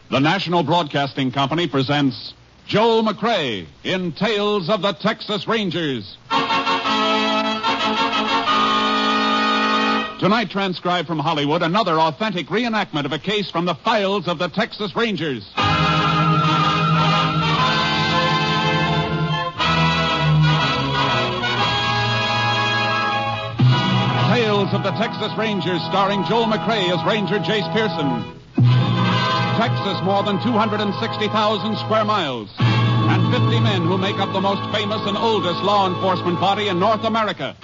The National Broadcasting Company presents Joel McCrea in Tales of the Texas Rangers. Tonight, transcribed from Hollywood, another authentic reenactment of a case from the files of the Texas Rangers. Tales of the Texas Rangers, starring Joel McCrea as Ranger Jace Pearson. Texas, more than 260,000 square miles, and 50 men who make up the most famous and oldest law enforcement body in North America.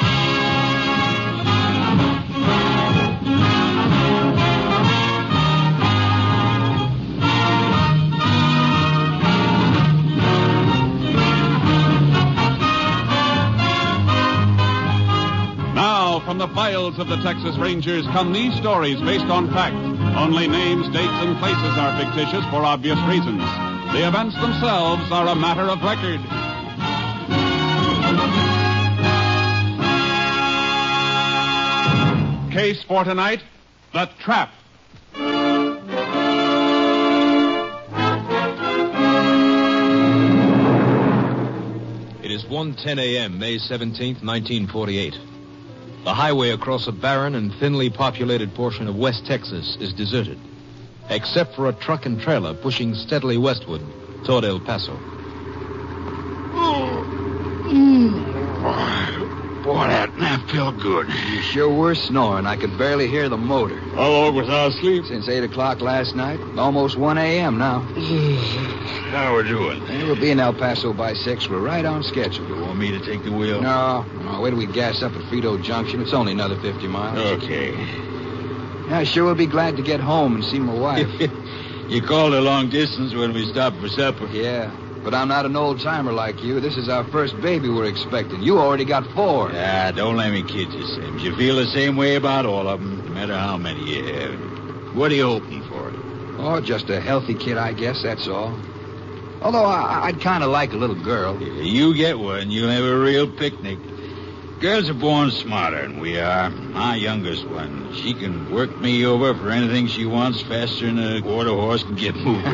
Now, from the files of the Texas Rangers come these stories based on fact. Only names, dates, and places are fictitious for obvious reasons. The events themselves are a matter of record. Case for tonight, The Trap. It is 1:10 a.m., May 17th, 1948. The highway across a barren and thinly populated portion of West Texas is deserted, except for a truck and trailer pushing steadily westward toward El Paso. Boy, that nap felt good. You sure were snoring. I could barely hear the motor. How long without sleep? Since 8 o'clock last night. Almost 1 a.m. now. How we doing? We'll be in El Paso by 6. We're right on schedule. You want me to take the wheel? No. Wait till we gas up at Frito Junction. It's only another 50 miles. Okay. I sure will be glad to get home and see my wife. You called a long distance when we stopped for supper. Yeah, but I'm not an old-timer like you. This is our first baby we're expecting. You already got 4. Ah, don't let me kid you, Sims. You feel the same way about all of them, no matter how many you have. What are you hoping for? Oh, just a healthy kid, I guess, that's all. Although I'd kind of like a little girl. You get one, you'll have a real picnic. Girls are born smarter than we are. My youngest one, she can work me over for anything she wants faster than a quarter horse can get moving.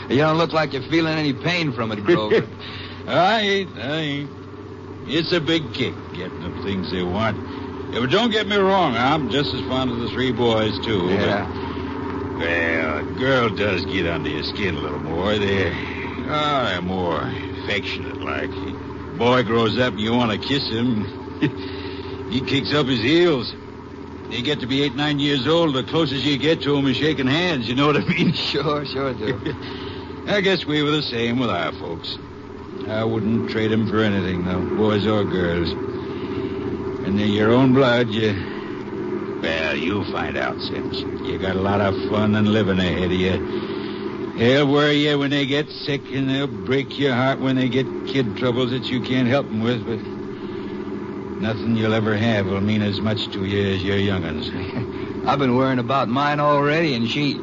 You don't look like you're feeling any pain from it, Grover. I ain't. It's a big kick, getting them things they want. Yeah, but don't get me wrong, I'm just as fond of the 3 boys, too. Yeah. But, well, a girl does get under your skin a little more. They're more affectionate-like. Boy grows up and you want to kiss him. He kicks up his heels. You get to be 8, 9 years old, the closest you get to him is shaking hands, you know what I mean? Sure do. I guess we were the same with our folks. I wouldn't trade them for anything, though, boys or girls. And they're your own blood, well, you'll find out, Sims. You got a lot of fun and living ahead of you. They'll worry you when they get sick, and they'll break your heart when they get kid troubles that you can't help them with, but nothing you'll ever have will mean as much to you as your young'uns. I've been worrying about mine already, and he.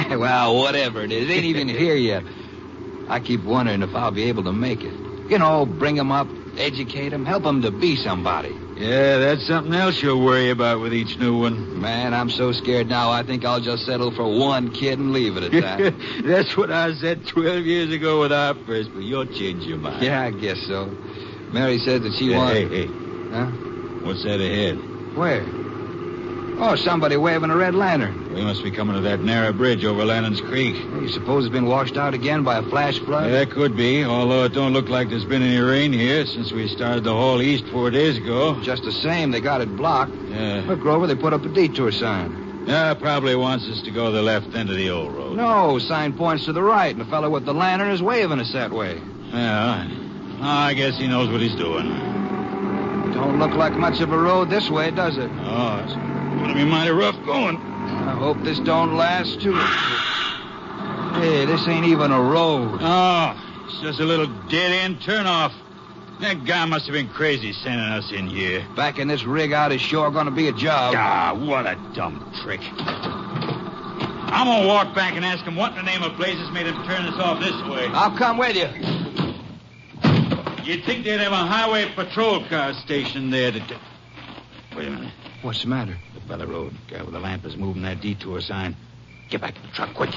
Well, whatever it is, ain't even here yet. I keep wondering if I'll be able to make it. You know, bring him up, educate him, help him to be somebody. Yeah, that's something else you'll worry about with each new one. Man, I'm so scared now, I think I'll just settle for one kid and leave it at that. That's what I said 12 years ago with our first, but you'll change your mind. Yeah, I guess so. Mary said that she wanted... Hey. Huh? What's that ahead? Where? Oh, somebody waving a red lantern. We must be coming to that narrow bridge over Lannon's Creek. You suppose it's been washed out again by a flash flood? Yeah, could be, although it don't look like there's been any rain here since we started the haul east 4 days ago. Just the same, they got it blocked. Yeah. Look, Grover, they put up a detour sign. Yeah, probably wants us to go the left end of the old road. No, sign points to the right, and the fellow with the lantern is waving us that way. Yeah, I guess he knows what he's doing. Don't look like much of a road this way, does it? Oh, it's going to be mighty rough going. I hope this don't last too. Hey, this ain't even a road. Oh, it's just a little dead-end turnoff. That guy must have been crazy sending us in here. Backing this rig out is sure going to be a job. Ah, what a dumb trick. I'm going to walk back and ask him what in the name of blazes made him turn us off this way. I'll come with you. You'd think they'd have a highway patrol car stationed there to... Wait a minute. What's the matter? Look by the road. Guy with the lamp is moving that detour sign. Get back in the truck, quick.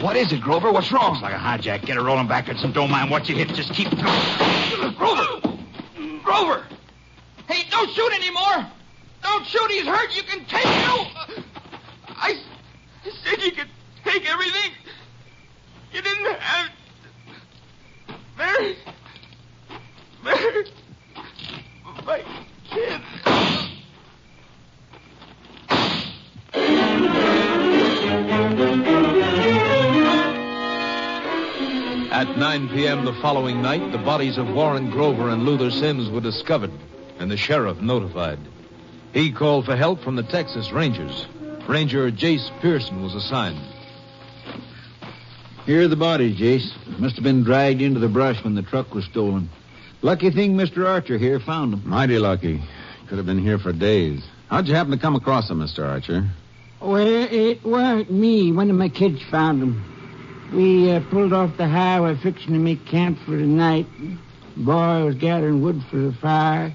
What is it, Grover? What's wrong? Looks like a hijack. Get her rolling backwards and don't mind what you hit. Just keep going. Grover! Hey, don't shoot anymore! Don't shoot, he's hurt. You can take you. I said you could take everything. You didn't have... Mary... My kid... At 9 p.m. the following night, the bodies of Warren Grover and Luther Sims were discovered, and the sheriff notified. He called for help from the Texas Rangers. Ranger Jace Pearson was assigned. Here are the bodies, Jace. Must have been dragged into the brush when the truck was stolen. Lucky thing Mr. Archer here found them. Mighty lucky. Could have been here for days. How'd you happen to come across them, Mr. Archer? Well, it weren't me. One of my kids found them. We pulled off the highway fixing to make camp for the night. Boy was gathering wood for the fire.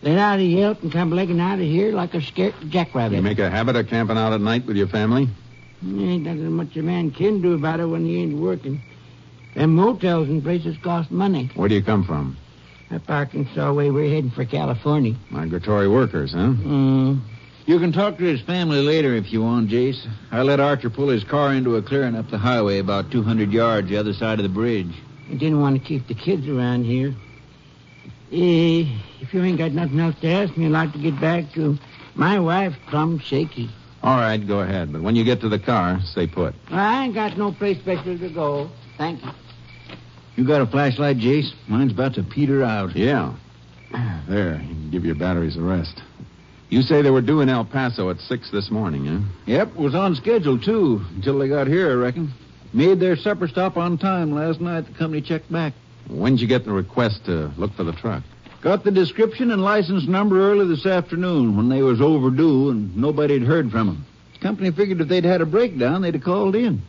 Then out he yelped and come legging out of here like a scared jackrabbit. You make a habit of camping out at night with your family? Ain't nothing much a man can do about it when he ain't working. Them motels and places cost money. Where do you come from? Up Arkansas way, we're heading for California. Migratory workers, huh? You can talk to his family later if you want, Jace. I let Archer pull his car into a clearing up the highway about 200 yards the other side of the bridge. I didn't want to keep the kids around here. If you ain't got nothing else to ask me, I'd like to get back to 'em. My wife's plumb shaky. All right, go ahead. But when you get to the car, stay put. I ain't got no place special to go. Thank you. You got a flashlight, Jace? Mine's about to peter out. Yeah. There, you can give your batteries a rest. You say they were due in El Paso at 6 this morning, huh? Yep, was on schedule, too, until they got here, I reckon. Made their supper stop on time last night. The company checked back. When'd you get the request to look for the truck? Got the description and license number early this afternoon when they was overdue and nobody'd heard from them. The company figured if they'd had a breakdown, they'd have called in.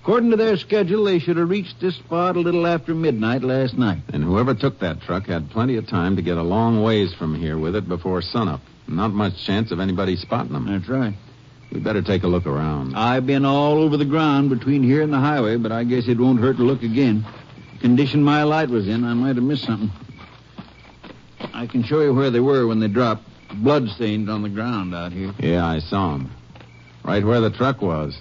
According to their schedule, they should have reached this spot a little after midnight last night. And whoever took that truck had plenty of time to get a long ways from here with it before sunup. Not much chance of anybody spotting them. That's right. We better take a look around. I've been all over the ground between here and the highway, but I guess it won't hurt to look again. The condition my light was in, I might have missed something. I can show you where they were when they dropped. Bloodstains on the ground out here. Yeah, I saw them. Right where the truck was.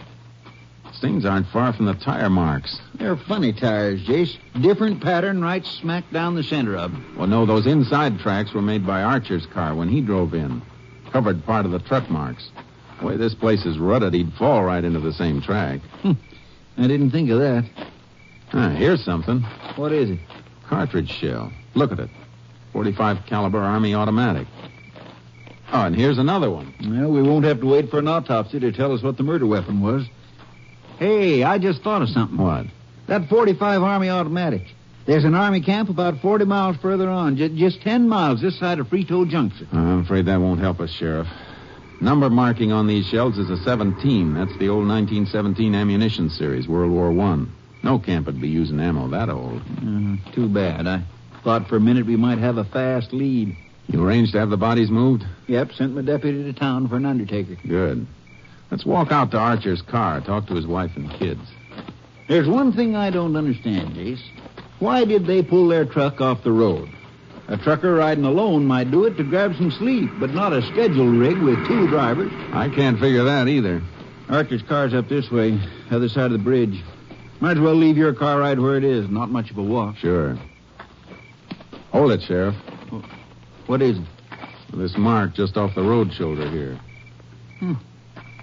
Stains aren't far from the tire marks. They're funny tires, Jace. Different pattern right smack down the center of them. Well, no, those inside tracks were made by Archer's car when he drove in. Covered part of the truck marks. The way this place is rutted, he'd fall right into the same track. I didn't think of that. Here's something. What is it? Cartridge shell. Look at it. .45 caliber Army automatic. Oh, and here's another one. Well, we won't have to wait for an autopsy to tell us what the murder weapon was. Hey, I just thought of something. What? That .45 Army automatic. There's an Army camp about 40 miles further on, just 10 miles this side of Frito Junction. I'm afraid that won't help us, Sheriff. Number marking on these shells is a 17. That's the old 1917 ammunition series, World War I. No camp would be using ammo that old. Too bad. I thought for a minute we might have a fast lead. You arranged to have the bodies moved? Yep, sent my deputy to town for an undertaker. Good. Let's walk out to Archer's car, talk to his wife and kids. There's one thing I don't understand, Jace. Why did they pull their truck off the road? A trucker riding alone might do it to grab some sleep, but not a scheduled rig with two drivers. I can't figure that either. Archer's car's up this way, other side of the bridge. Might as well leave your car right where it is. Not much of a walk. Sure. Hold it, Sheriff. What is it? This mark just off the road shoulder here.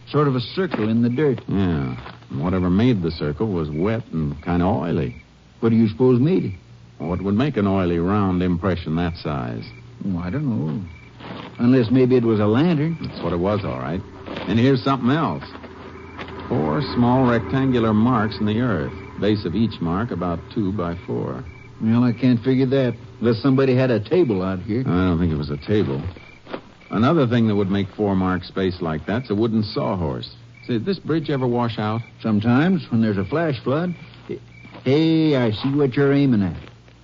Sort of a circle in the dirt. Yeah. And whatever made the circle was wet and kind of oily. What do you suppose made it? What would make an oily, round impression that size? Oh, I don't know. Unless maybe it was a lantern. That's what it was, all right. And here's something else. 4 small rectangular marks in the earth. Base of each mark about 2 by 4. Well, I can't figure that. Unless somebody had a table out here. I don't think it was a table. Another thing that would make 4 marks spaced like that's a wooden sawhorse. Say, did this bridge ever wash out? Sometimes, when there's a flash flood. Hey, I see what you're aiming at.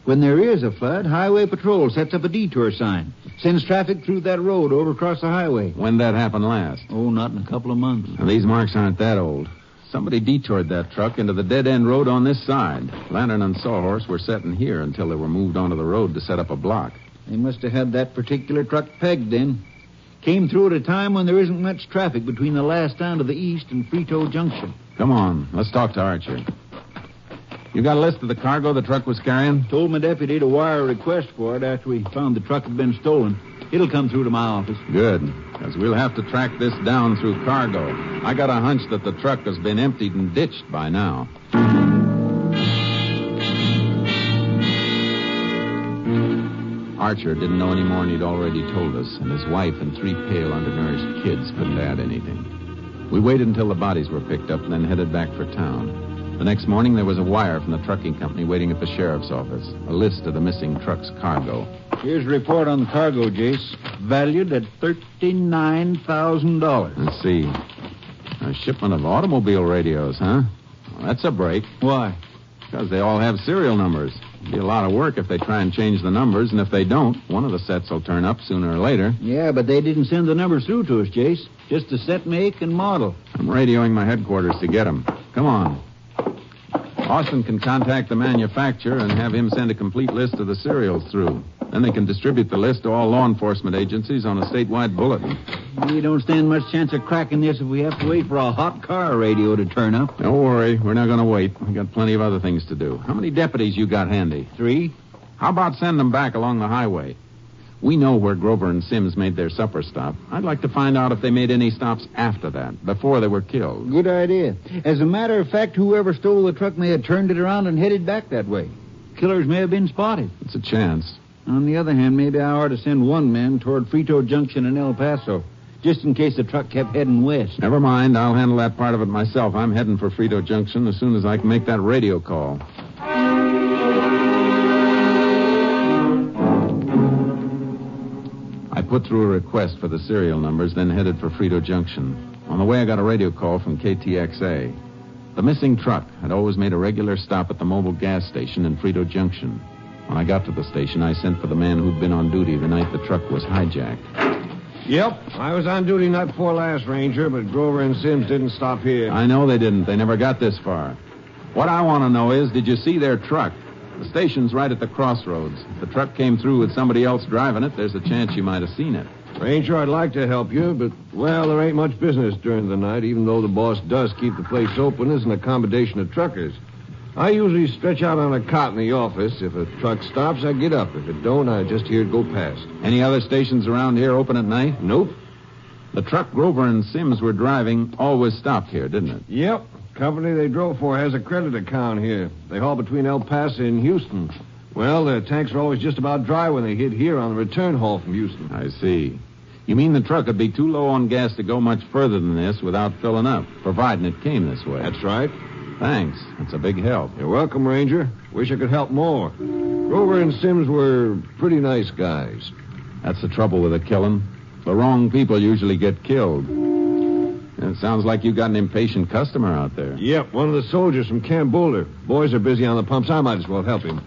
When there is a flood, Highway Patrol sets up a detour sign. Sends traffic through that road over across the highway. When'd that happen last? Oh, not in a couple of months. Now, these marks aren't that old. Somebody detoured that truck into the dead-end road on this side. Lantern and Sawhorse were setting here until they were moved onto the road to set up a block. They must have had that particular truck pegged then. Came through at a time when there isn't much traffic between the last town to the east and Frito Junction. Come on, let's talk to Archer. You got a list of the cargo the truck was carrying? Told my deputy to wire a request for it after we found the truck had been stolen. It'll come through to my office. Good, because we'll have to track this down through cargo. I got a hunch that the truck has been emptied and ditched by now. Archer didn't know any more than he'd already told us, and his wife and 3 pale, undernourished kids couldn't add anything. We waited until the bodies were picked up and then headed back for town. The next morning, there was a wire from the trucking company waiting at the sheriff's office, a list of the missing truck's cargo. Here's a report on the cargo, Jace. Valued at $39,000. Let's see. A shipment of automobile radios, huh? Well, that's a break. Why? Because they all have serial numbers. It'll be a lot of work if they try and change the numbers, and if they don't, one of the sets will turn up sooner or later. Yeah, but they didn't send the numbers through to us, Jace. Just the set, make, and model. I'm radioing my headquarters to get them. Come on. Austin can contact the manufacturer and have him send a complete list of the serials through. Then they can distribute the list to all law enforcement agencies on a statewide bulletin. We don't stand much chance of cracking this if we have to wait for a hot car radio to turn up. Don't worry. We're not going to wait. We got plenty of other things to do. How many deputies you got handy? 3. How about sending them back along the highway? We know where Grover and Sims made their supper stop. I'd like to find out if they made any stops after that, before they were killed. Good idea. As a matter of fact, whoever stole the truck may have turned it around and headed back that way. Killers may have been spotted. It's a chance. On the other hand, maybe I ought to send one man toward Frito Junction in El Paso, just in case the truck kept heading west. Never mind. I'll handle that part of it myself. I'm heading for Frito Junction as soon as I can make that radio call. I put through a request for the serial numbers, then headed for Frito Junction. On the way, I got a radio call from KTXA. The missing truck had always made a regular stop at the mobile gas station in Frito Junction. When I got to the station, I sent for the man who'd been on duty the night the truck was hijacked. Yep, I was on duty night before last, Ranger, but Grover and Sims didn't stop here. I know they didn't. They never got this far. What I want to know is, did you see their truck? The station's right at the crossroads. If the truck came through with somebody else driving it, there's a chance you might have seen it. Ranger, I'd like to help you, but, well, there ain't much business during the night, even though the boss does keep the place open as an accommodation of truckers. I usually stretch out on a cot in the office. If a truck stops, I get up. If it don't, I just hear it go past. Any other stations around here open at night? Nope. The truck Grover and Sims were driving always stopped here, didn't it? Yep. Company they drove for has a credit account here. They haul between El Paso and Houston. Well, their tanks are always just about dry when they hit here on the return haul from Houston. I see. You mean the truck would be too low on gas to go much further than this without filling up, providing it came this way? That's right. Thanks. That's a big help. You're welcome, Ranger. Wish I could help more. Grover and Sims were pretty nice guys. That's the trouble with a killing. The wrong people usually get killed. It sounds like you got an impatient customer out there. Yep, one of the soldiers from Camp Boulder. Boys are busy on the pumps. I might as well help him.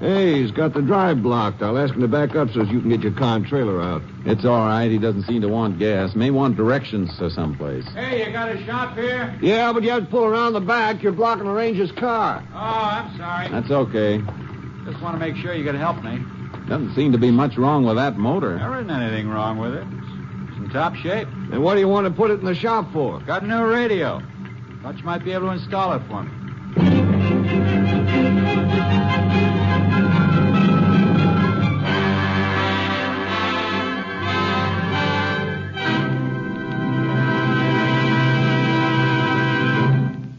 Hey, he's got the drive blocked. I'll ask him to back up so you can get your car and trailer out. It's all right. He doesn't seem to want gas. May want directions to someplace. Hey, you got a shop here? Yeah, but you have to pull around the back. You're blocking the ranger's car. Oh, I'm sorry. That's okay. Just want to make sure you can help me. Doesn't seem to be much wrong with that motor. There isn't anything wrong with it. It's in top shape. And what do you want to put it in the shop for? Got a new radio. Thought you might be able to install it for me.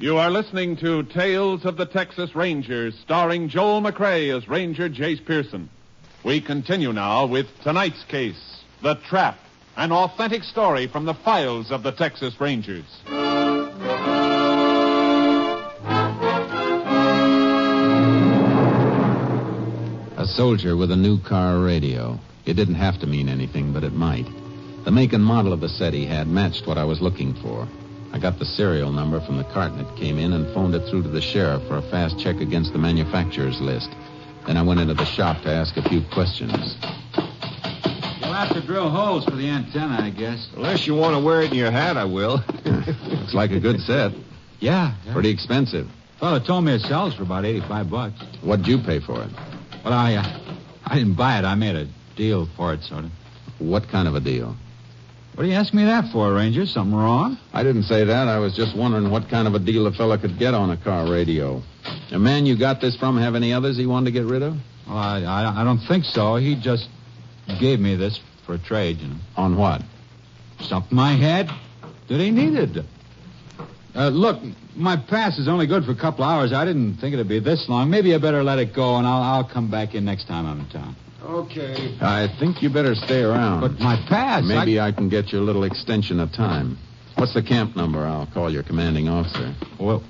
You are listening to Tales of the Texas Rangers, starring Joel McCrea as Ranger Jace Pearson. We continue now with tonight's case, The Trap, an authentic story from the files of the Texas Rangers. A soldier with a new car radio. It didn't have to mean anything, but it might. The make and model of the set he had matched what I was looking for. I got the serial number from the carton it came in and phoned it through to the sheriff for a fast check against the manufacturer's list. Then I went into the shop to ask a few questions. You'll have to drill holes for the antenna, I guess. Unless you want to wear it in your hat, I will. Looks like a good set. Yeah. Pretty expensive. Fella told me it sells for about $85. What'd you pay for it? Well, I didn't buy it. I made a deal for it, sort of. What kind of a deal? What do you ask me that for, Ranger? Something wrong? I didn't say that. I was just wondering what kind of a deal a fella could get on a car radio. The man you got this from have any others he wanted to get rid of? Well, I don't think so. He just gave me this for a trade, you know. On what? Something I had that he needed. Look, my pass is only good for a couple hours. I didn't think it'd be this long. Maybe I better let it go, and I'll come back in next time I'm in town. Okay. I think you better stay around. But my pass... Maybe I can get you a little extension of time. What's the camp number? I'll call your commanding officer. Well,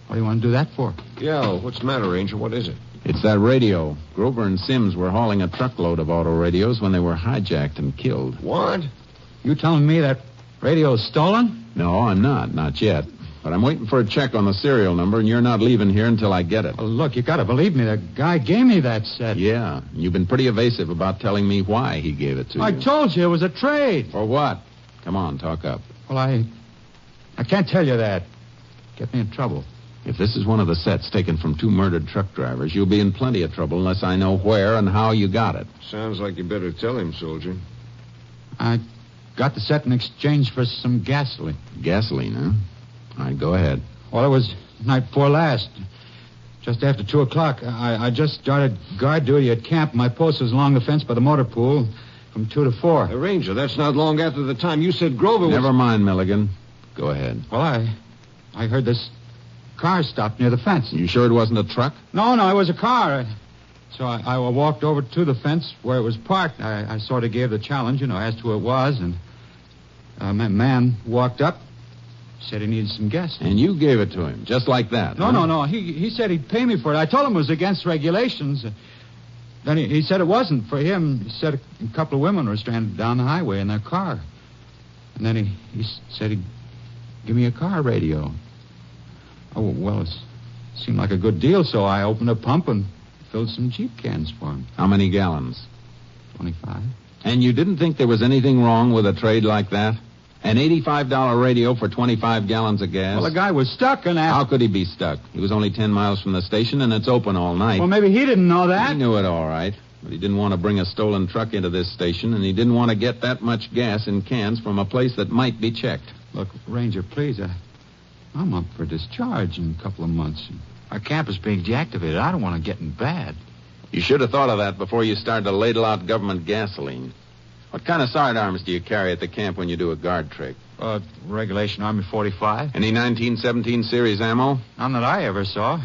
what do you want to do that for? Yeah, what's the matter, Ranger? What is it? It's that radio. Grover and Sims were hauling a truckload of auto radios when they were hijacked and killed. What? You telling me that radio's stolen? No, I'm not. Not yet. But I'm waiting for a check on the serial number, and you're not leaving here until I get it. Well, look, you gotta believe me. The guy gave me that set. Yeah. You've been pretty evasive about telling me why he gave it to you. I told you it was a trade. For what? Come on, talk up. Well, I can't tell you that. Get me in trouble. If this is one of the sets taken from 2 murdered truck drivers, you'll be in plenty of trouble unless I know where and how you got it. Sounds like you better tell him, soldier. I got the set in exchange for some gasoline. Gasoline, huh? All right, go ahead. Well, it was night before last. Just after 2 o'clock. I just started guard duty at camp. My post was along the fence by the motor pool from 2 to 4. Ranger, that's not long after the time you said Grover was... Never mind, Milligan. Go ahead. Well, I heard this car stop near the fence. You sure it wasn't a truck? No, it was a car. So I walked over to the fence where it was parked. I sort of gave the challenge, asked who it was, and a man walked up, said he needed some gas. And you gave it to him, just like that? No. He said he'd pay me for it. I told him it was against regulations. Then he said it wasn't for him. He said a couple of women were stranded down the highway in their car. And then he said he'd give me a car radio. Oh, well, it seemed like a good deal, so I opened a pump and filled some Jeep cans for him. How many gallons? 25. And you didn't think there was anything wrong with a trade like that? An $85 radio for 25 gallons of gas? Well, the guy was stuck in that. How could he be stuck? He was only 10 miles from the station, and it's open all night. Well, maybe he didn't know that. He knew it all right. But he didn't want to bring a stolen truck into this station, and he didn't want to get that much gas in cans from a place that might be checked. Look, Ranger, please, I'm up for discharge in a couple of months. Our camp is being deactivated. I don't want to get in bad. You should have thought of that before you started to ladle out government gasoline. What kind of sidearms do you carry at the camp when you do a guard trick? Regulation Army 45. Any 1917 series ammo? None that I ever saw.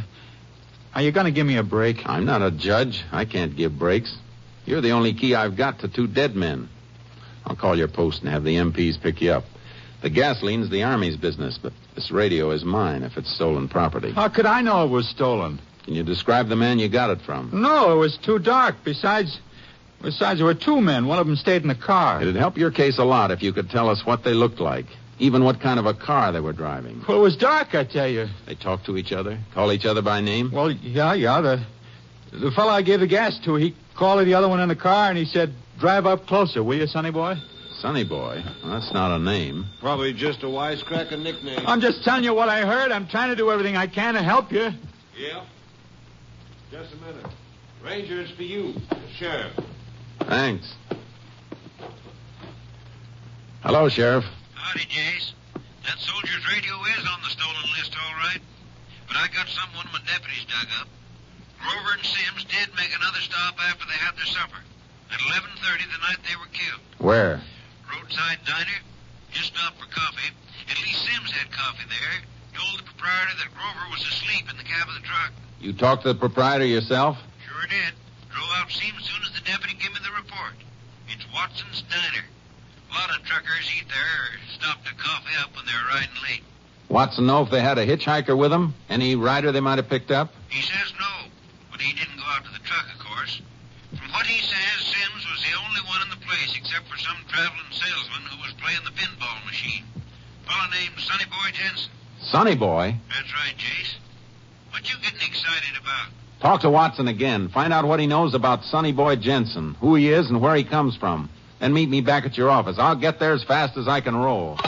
Are you going to give me a break? I'm not a judge. I can't give breaks. You're the only key I've got to 2 dead men. I'll call your post and have the MPs pick you up. The gasoline's the Army's business, but this radio is mine if it's stolen property. How could I know it was stolen? Can you describe the man you got it from? No, it was too dark. Besides, there were 2 men. One of them stayed in the car. It'd help your case a lot if you could tell us what they looked like, even what kind of a car they were driving. Well, it was dark, I tell you. They talked to each other? Call each other by name? Well, yeah. The fellow I gave the gas to, he called the other one in the car, and he said, "Drive up closer, will you, Sonny Boy?" Sonny Boy? Well, that's not a name. Probably just a wisecracker nickname. I'm just telling you what I heard. I'm trying to do everything I can to help you. Yeah. Just a minute. Ranger, it's for you. The sheriff. Thanks. Hello, Sheriff. Howdy, Jace. That soldier's radio is on the stolen list, all right. But I got some one of my deputies dug up. Grover and Sims did make another stop after they had their supper. At 11:30 the night they were killed. Where? Roadside diner. Just stopped for coffee. At least Sims had coffee there. Told the proprietor that Grover was asleep in the cab of the truck. You talked to the proprietor yourself? Sure did. Drove out Sims as soon as the deputy gave me the report. It's Watson's Diner. A lot of truckers eat there or stop to coffee up when they're riding late. Watson know if they had a hitchhiker with them? Any rider they might have picked up? He says no, but he didn't go out to the truck, of course. From what he says, Sims was the only one in the place except for some traveling salesman who was playing the pinball machine. A fellow named Sonny Boy Jensen. Sonny Boy? That's right, Jace. What you getting excited about? Talk to Watson again. Find out what he knows about Sonny Boy Jensen, who he is and where he comes from. Then meet me back at your office. I'll get there as fast as I can roll.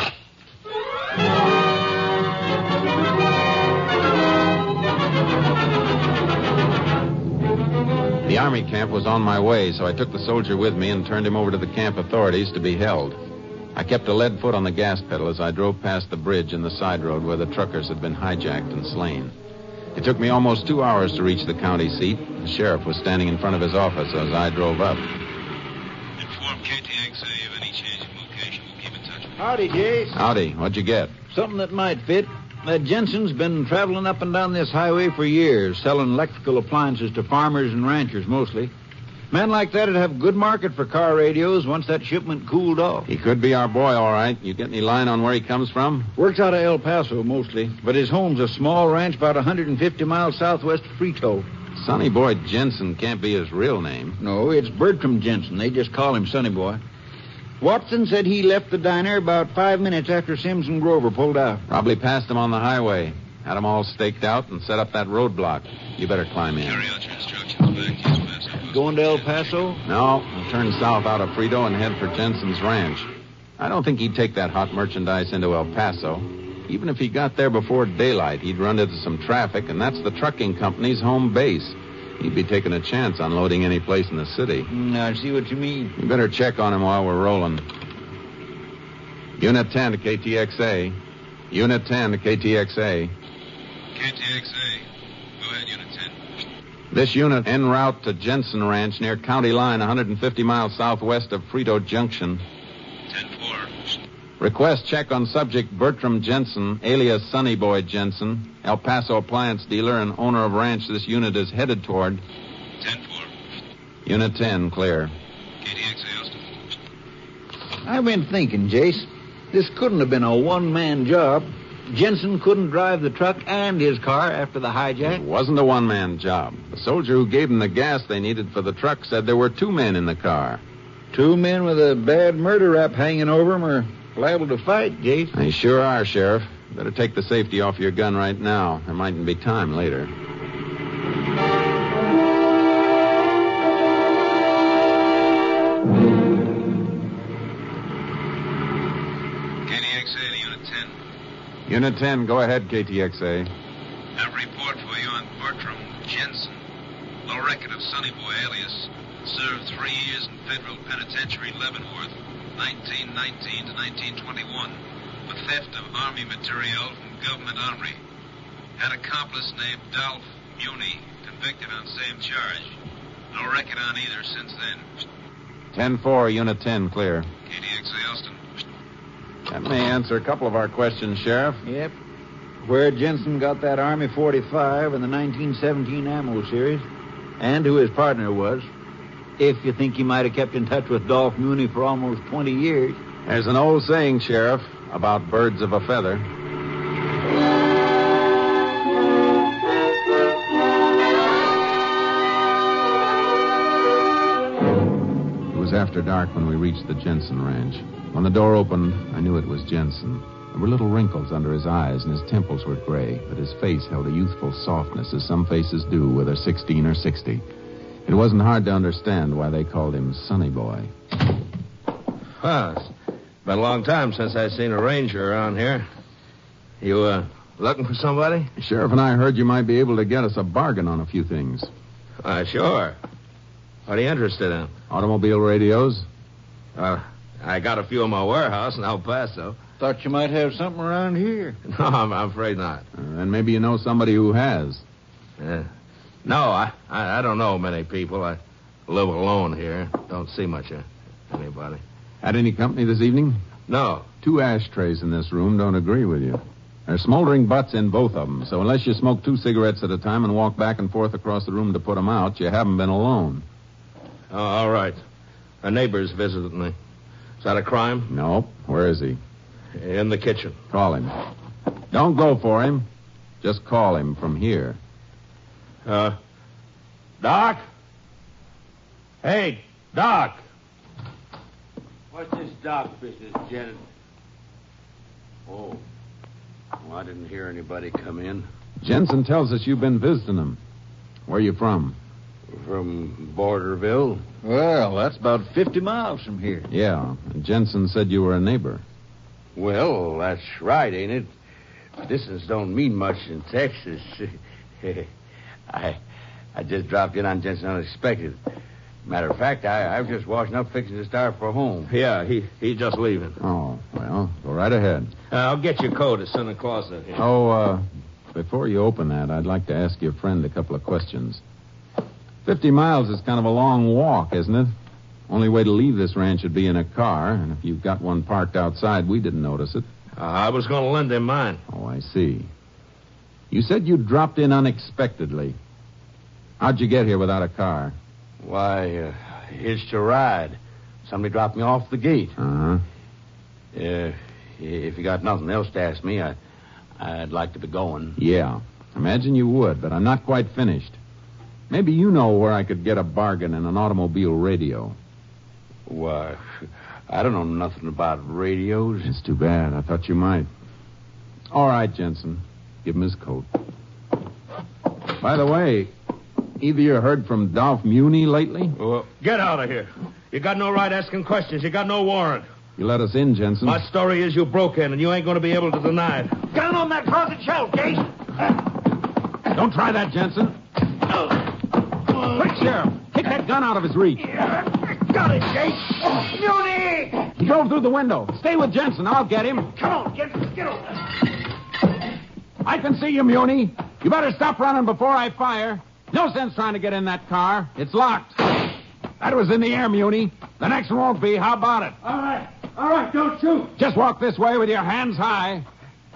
The army camp was on my way, so I took the soldier with me and turned him over to the camp authorities to be held. I kept a lead foot on the gas pedal as I drove past the bridge and the side road where the truckers had been hijacked and slain. It took me almost 2 hours to reach the county seat. The sheriff was standing in front of his office as I drove up. Inform KTXA of any change in location. We'll keep in touch with you. Howdy, Jace. Howdy. What'd you get? Something that might fit. That Jensen's been traveling up and down this highway for years, selling electrical appliances to farmers and ranchers mostly. Men like that would have a good market for car radios once that shipment cooled off. He could be our boy, all right. You get any line on where he comes from? Works out of El Paso mostly, but his home's a small ranch about 150 miles southwest of Frito. Sonny Boy Jensen can't be his real name. No, it's Bertram Jensen. They just call him Sonny Boy. Watson said he left the diner about 5 minutes after Sims and Grover pulled out. Probably passed him on the highway. Had them all staked out and set up that roadblock. You better climb in. Carry out your instructions. Back to El Paso. Going to El Paso? No, I'll turn south out of Frito and head for Jensen's ranch. I don't think he'd take that hot merchandise into El Paso. Even if he got there before daylight, he'd run into some traffic, and that's the trucking company's home base. He'd be taking a chance on loading any place in the city. I see what you mean. You better check on him while we're rolling. Unit 10 to KTXA. Unit 10 to KTXA. KTXA. Go ahead, Unit 10. This unit en route to Jensen Ranch near County Line, 150 miles southwest of Frito Junction. 10-4. Request check on subject Bertram Jensen, alias Sonny Boy Jensen, El Paso appliance dealer and owner of ranch this unit is headed toward. 10-4. Unit 10, clear. KTXA, Austin. I've been thinking, Jace. This couldn't have been a one-man job. Jensen couldn't drive the truck and his car after the hijack. It wasn't a one-man job. The soldier who gave them the gas they needed for the truck said there were 2 men in the car. 2 men with a bad murder rap hanging over them are liable to fight, Jace. They sure are, Sheriff. Better take the safety off your gun right now. There mightn't be time later. KTXA to Unit 10. Unit 10, go ahead, KTXA. Have a report for you on Bertram Jensen. No record of Sonny Boy alias. Served 3 years in federal penitentiary Leavenworth, 1919 to 1921, for theft of Army material from government armory. Had accomplice named Dolph Muni, convicted on same charge. No record on either since then. 10-4, Unit 10, clear. KTXA Austin. That may answer a couple of our questions, Sheriff. Yep. Where Jensen got that Army 45 and the 1917 ammo series, and who his partner was. If you think he might have kept in touch with Dolph Muni for almost 20 years. There's an old saying, Sheriff, about birds of a feather. It was after dark when we reached the Jensen Ranch. When the door opened, I knew it was Jensen. There were little wrinkles under his eyes, and his temples were gray, but his face held a youthful softness, as some faces do, whether 16 or 60. It wasn't hard to understand why they called him Sonny Boy. Huh. It's been a long time since I've seen a ranger around here. You, looking for somebody? The sheriff and I heard you might be able to get us a bargain on a few things. Sure. What are you interested in? Automobile radios? I got a few in my warehouse in El Paso. Thought you might have something around here. No, I'm afraid not. Then maybe you know somebody who has. No, I don't know many people. I live alone here. Don't see much of anybody. Had any company this evening? No. 2 ashtrays in this room don't agree with you. There's smoldering butts in both of them, so unless you smoke 2 cigarettes at a time and walk back and forth across the room to put them out, you haven't been alone. Oh, all right. A neighbor's visited me. Is that a crime? No. Where is he? In the kitchen. Call him. Don't go for him. Just call him from here. Doc? Hey, Doc. What's this doc business, Janet? Oh. Well, I didn't hear anybody come in. Jensen tells us you've been visiting him. Where are you from? From Borderville. Well, that's about 50 miles from here. Yeah. And Jensen said you were a neighbor. Well, that's right, ain't it? Distance don't mean much in Texas. I I just dropped in on Jensen unexpected. Matter of fact, I was just washing up, fixing to start for home. Yeah, he's just leaving. Oh, well, go right ahead. I'll get your coat as Santa Claus in here. Oh, before you open that, I'd like to ask your friend a couple of questions. 50 miles is kind of a long walk, isn't it? Only way to leave this ranch would be in a car, and if you've got one parked outside, we didn't notice it. I was going to lend him mine. Oh, I see. You said you dropped in unexpectedly. How'd you get here without a car? Why, hitched a ride. Somebody dropped me off the gate. Uh-huh. If you got nothing else to ask me, I'd like to be going. Yeah, imagine you would, but I'm not quite finished. Maybe you know where I could get a bargain in an automobile radio. Why, I don't know nothing about radios. It's too bad. I thought you might. All right, Jensen. Give him his coat. By the way, either you heard from Dolph Muni lately? Well, get out of here. You got no right asking questions. You got no warrant. You let us in, Jensen. My story is you broke in, and you ain't going to be able to deny it. Down on that closet shelf, Case. Don't try that, Jensen. Quick, Sheriff. Kick that gun out of his reach. Got it, Case. Muni! He drove through the window. Stay with Jensen. I'll get him. Come on, get over. I can see you, Muni. You better stop running before I fire. No sense trying to get in that car. It's locked. That was in the air, Muni. The next one won't be. How about it? All right, don't shoot. Just walk this way with your hands high.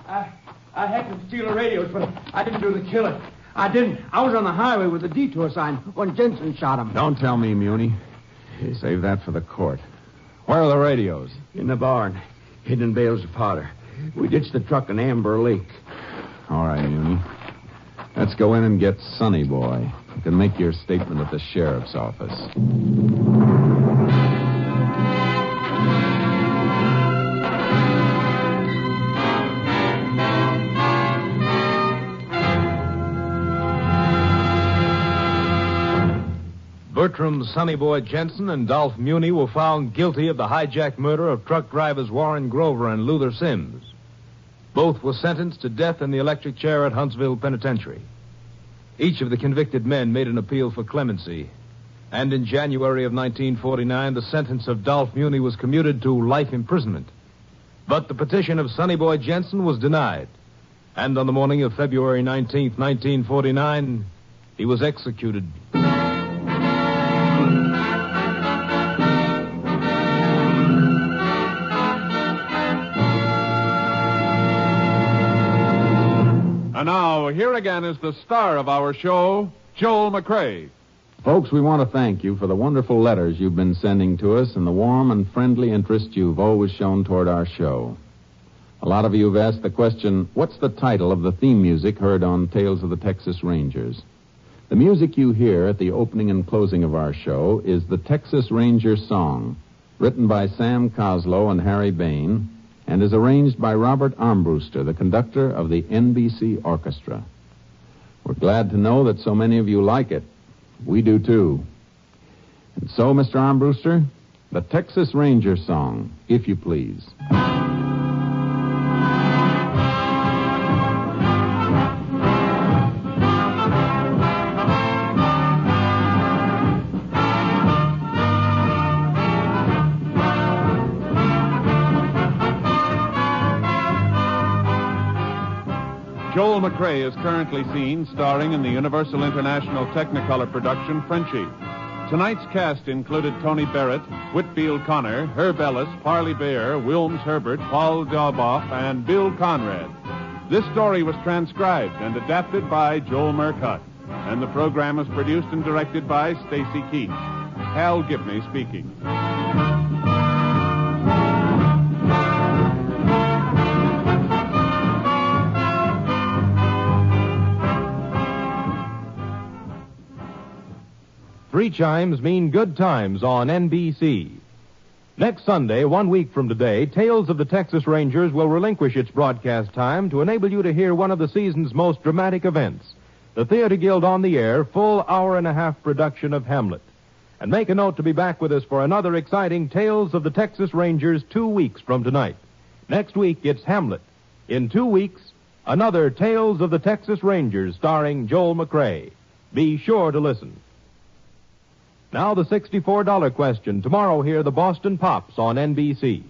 I happened to steal the radios, but I didn't do the killing. I didn't. I was on the highway with the detour sign when Jensen shot him. Don't tell me, Muni. Save that for the court. Where are the radios? In the barn, hidden in bales of powder. We ditched the truck in Amber Lake. All right, Muni. Let's go in and get Sonny Boy. You can make your statement at the sheriff's office. Bertram Sonny Boy Jensen and Dolph Muni were found guilty of the hijacked murder of truck drivers Warren Grover and Luther Sims. Both were sentenced to death in the electric chair at Huntsville Penitentiary. Each of the convicted men made an appeal for clemency, and in January of 1949, the sentence of Dolph Muni was commuted to life imprisonment. But the petition of Sonny Boy Jensen was denied, and on the morning of February 19th, 1949, he was executed. And now, here again is the star of our show, Joel McCrea. Folks, we want to thank you for the wonderful letters you've been sending to us and the warm and friendly interest you've always shown toward our show. A lot of you have asked the question, what's the title of the theme music heard on Tales of the Texas Rangers? The music you hear at the opening and closing of our show is the Texas Ranger Song, written by Sam Coslow and Harry Bain, and is arranged by Robert Armbruster, the conductor of the NBC Orchestra. We're glad to know that so many of you like it. We do, too. And so, Mr. Armbruster, the Texas Ranger Song, if you please. Joel McCrea is currently seen starring in the Universal International Technicolor production Frenchie. Tonight's cast included Tony Barrett, Whitfield Connor, Herb Ellis, Parley Bear, Wilms Herbert, Paul Dauboff, and Bill Conrad. This story was transcribed and adapted by Joel Murcutt, and the program was produced and directed by Stacy Keach. Hal Gibney speaking. Three chimes mean good times on NBC. Next Sunday, 1 week from today, Tales of the Texas Rangers will relinquish its broadcast time to enable you to hear one of the season's most dramatic events, the Theater Guild on the Air full hour-and-a-half production of Hamlet. And make a note to be back with us for another exciting Tales of the Texas Rangers 2 weeks from tonight. Next week, it's Hamlet. In 2 weeks, another Tales of the Texas Rangers starring Joel McCrea. Be sure to listen. Now the $64 question. Tomorrow, hear the Boston Pops on NBC.